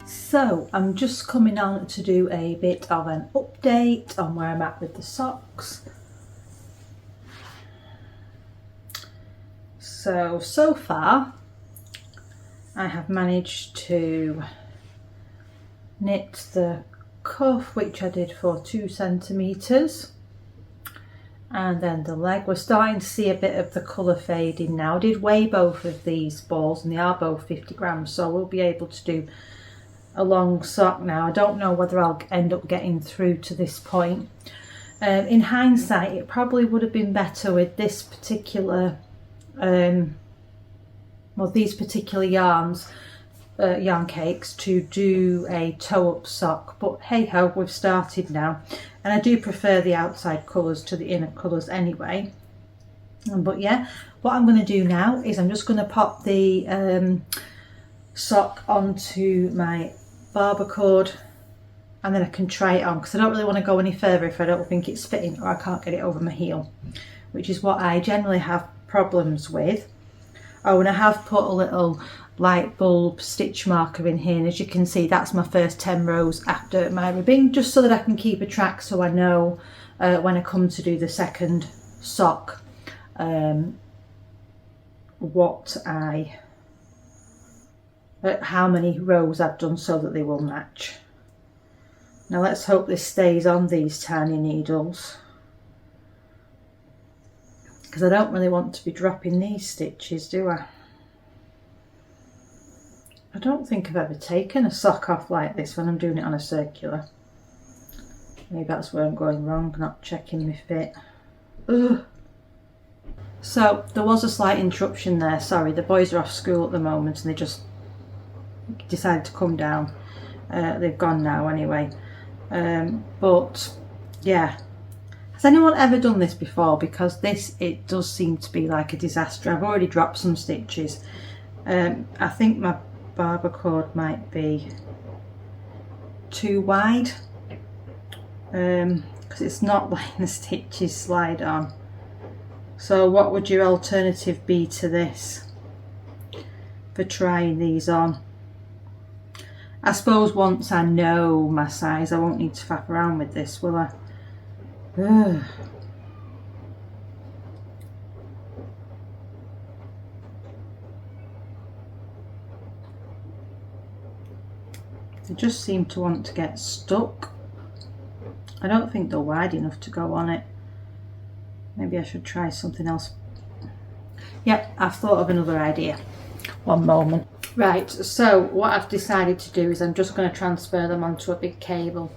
So I'm just coming on to do a bit of an update on where I'm at with the socks. So far I have managed to knit the cuff, which I did for 2 centimetres, and then the leg. We're starting to see a bit of the colour fading now. I did weigh both of these balls and they are both 50 grams, so we'll be able to do a long sock now. I don't know whether I'll end up getting through to this point. In hindsight, it probably would have been better with this particular these particular yarns, yarn cakes, to do a toe-up sock, but hey ho, we've started now, and I do prefer the outside colours to the inner colours anyway. But yeah, what I'm going to do now is I'm just going to pop the sock onto my barber cord, and then I can try it on, because I don't really want to go any further if I don't think it's fitting or I can't get it over my heel, which is what I generally have problems with. Oh, and I have put a little light bulb stitch marker in here, and as you can see, that's my first 10 rows after my ribbing, just so that I can keep a track, so I know when I come to do the second sock how many rows I've done, so that they will match. Now let's hope this stays on these tiny needles, because I don't really want to be dropping these stitches, do I? I don't think I've ever taken a sock off like this when I'm doing it on a circular. Maybe that's where I'm going wrong, not checking my fit. Ugh. So there was a slight interruption there, sorry, the boys are off school at the moment and they just decided to come down. They've gone now anyway. But yeah, has anyone ever done this before? Because it does seem to be like a disaster. I've already dropped some stitches. I think my barber cord might be too wide, because it's not letting the stitches slide on. So what would your alternative be to this for trying these on? I suppose once I know my size, I won't need to faff around with this, will I? Ugh. They just seem to want to get stuck. I don't think they're wide enough to go on it. Maybe I should try something else. Yep, I've thought of another idea. One moment. Right, so what I've decided to do is I'm just going to transfer them onto a big cable,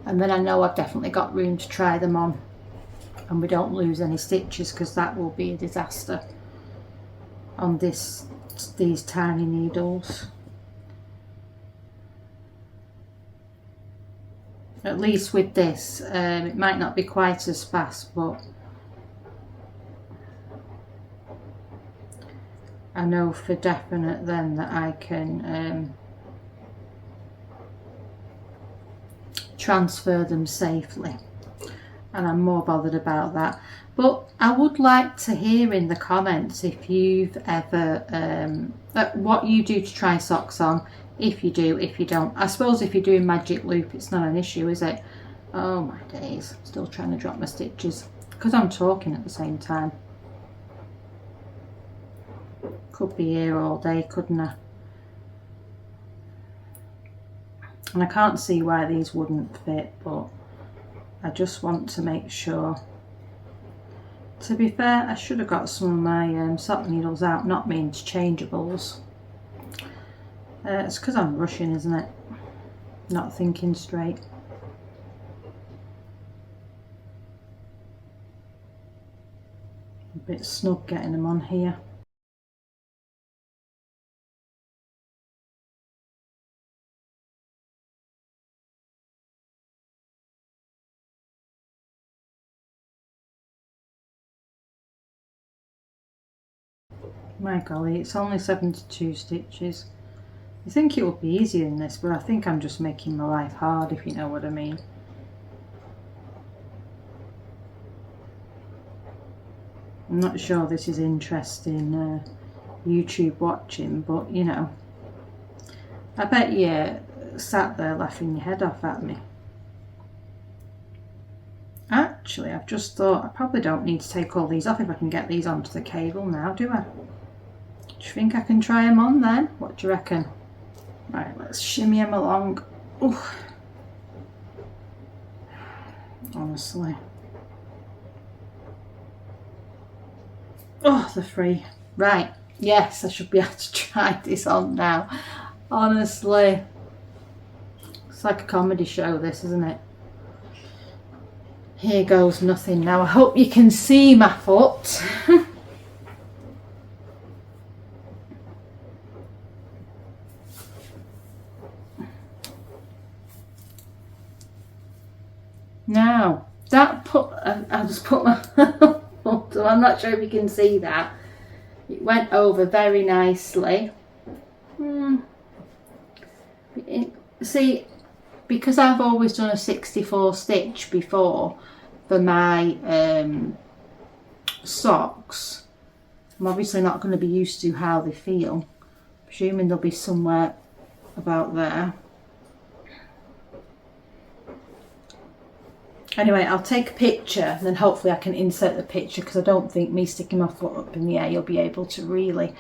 and then I know I've definitely got room to try them on and we don't lose any stitches, because that will be a disaster on these tiny needles. At least with this, it might not be quite as fast, but I know for definite then that I can transfer them safely, and I'm more bothered about that. But I would like to hear in the comments if you've ever what you do to try socks on, if you do, if you don't. I suppose if you're doing magic loop, it's not an issue, is it? Oh my days, still trying to drop my stitches because I'm talking at the same time. Could be here all day, couldn't I? And I can't see why these wouldn't fit, but I just want to make sure. To be fair, I should have got some of my sock needles out, not my interchangeables. It's because I'm rushing, isn't it? Not thinking straight. A bit snug getting them on here. My golly, it's only 72 stitches. You think it would be easier than this, but I think I'm just making my life hard, if you know what I mean. I'm not sure this is interesting YouTube watching, but you know, I bet you sat there laughing your head off at me. Actually, I've just thought I probably don't need to take all these off if I can get these onto the cable now, do I? Do you think I can try them on then? What do you reckon? Right, let's shimmy them along. Ooh. Honestly. Oh, they're free. Right, yes, I should be able to try this on now. Honestly. It's like a comedy show, this, isn't it? Here goes nothing now. I hope you can see my foot. Now, that put, I'll just put my foot, I'm not sure if you can see that. It went over very nicely. See, because I've always done a 64 stitch before for my socks, I'm obviously not going to be used to how they feel. Presuming they'll be somewhere about there. Anyway, I'll take a picture and then hopefully I can insert the picture, because I don't think me sticking my foot up in the air you'll be able to really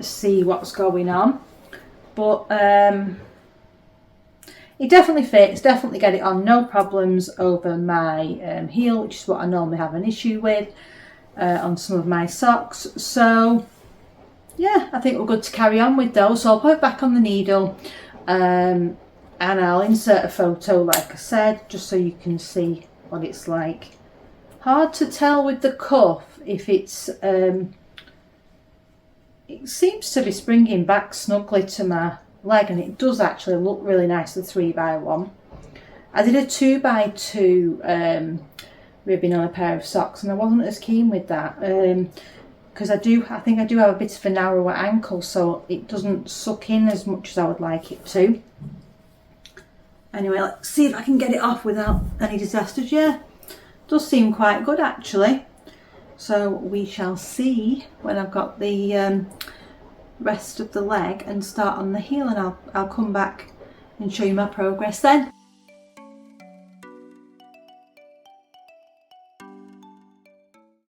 see what's going on. But it definitely fits, definitely get it on, no problems over my heel, which is what I normally have an issue with on some of my socks. So yeah, I think we're good to carry on with those. So I'll put it back on the needle. And I'll insert a photo, like I said, just so you can see what it's like. Hard to tell with the cuff if it's, it seems to be springing back snugly to my leg, and it does actually look really nice, the 3x1. I did a 2x2 ribbing on a pair of socks, and I wasn't as keen with that, because I think I do have a bit of a narrower ankle, so it doesn't suck in as much as I would like it to. Anyway, let's see if I can get it off without any disasters. Yeah, does seem quite good actually. So we shall see when I've got the rest of the leg and start on the heel, and I'll come back and show you my progress then.